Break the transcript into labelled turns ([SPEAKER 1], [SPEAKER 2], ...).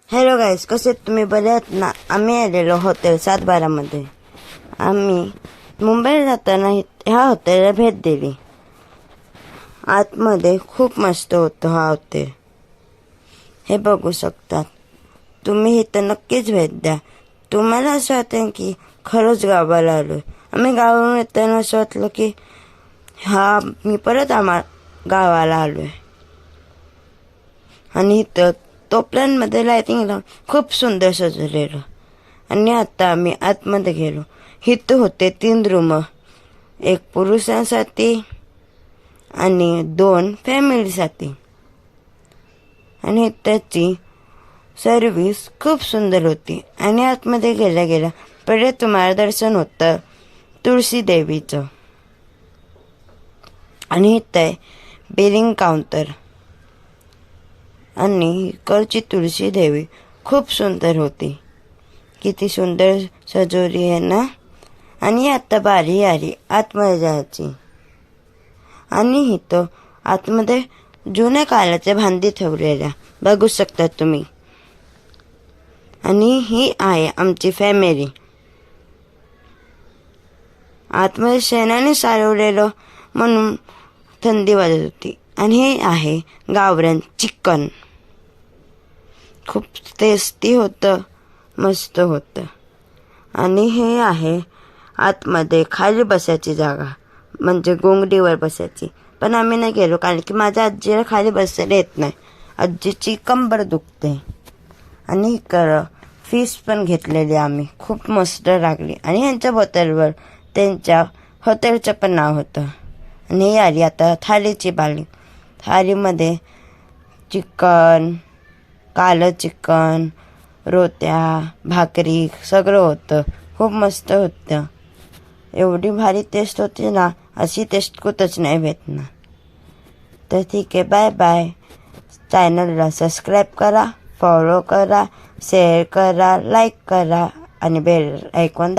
[SPEAKER 1] Hello गाईस, कसे तुम्ही बरे आहात ना? आम्ही आलेलो हॉटेल 712मध्ये. आम्ही मुंबईला जाताना ह्या हॉटेलला भेट दिली. आतमध्ये खूप मस्त होतं हा हॉटेल. हे बघू शकतात तुम्ही. इथं नक्कीच भेट द्या. तुम्हाला असं वाटेल की खरंच गावाला आलोय. आम्ही गावावरून येताना असं वाटलं की मी परत गावाला आलोय. आणि इथं टोपल्यांमध्ये लायटिंग लावून खूप सुंदर सजवलेलं. आणि आता आम्ही आतमध्ये गेलो. इथं होते 3 रूम, एक पुरुषांसाठी आणि 2 फॅमिलीसाठी. आणि त्याची सर्विस खूप सुंदर होती. आणि आतमध्ये गेल्या गेल्या पहिले तुम्हाला दर्शन होतं तुळशी देवीचं. आणि इथं आहे बिलिंग काउंटर. आणि इकडची तुळशी देवी खूप सुंदर होती. किती सुंदर सजवली आहे ना. आणि आता बारी आली आतमध्ये जायची. आणि इथं आतमध्ये जुन्या काळाच्या भांडी ठेवलेल्या बघू शकता तुम्ही. आणि ही आहे आमची फॅमिली. आतमध्ये शेणाने सारवलेलं म्हणून थंडी वाजत होती. आणि हे आहे गावरान चिकन. खूप टेस्टी होतं, मस्त होतं. आणि हे आहे आतमध्ये खाली बसायची जागा, म्हणजे गोंगडीवर बसायची. पण आम्ही नाही गेलो कारण की माझ्या आजीला खाली बसायला येत नाही. आजीची कंबर दुखते. आणि इकडं फिश पण घेतलेली आम्ही, खूप मस्त लागली. आणि ह्यांच्या बॉटलवर त्यांच्या हॉटेलचं पण नाव होतं. आणि ही आली आता थालीची बाली. थालीमध्ये चिकन, कालं चिकन, रोट्या, भाकरी सगळं होतं. खूप मस्त होतं. एवढी भारी टेस्ट होती ना, अशी टेस्ट कुठंच नाही भेटणार. तर ठीक आहे, बाय बाय. चॅनलला सबस्क्राईब करा, फॉलो करा, शेअर करा, लाईक करा आणि बेल आयकॉन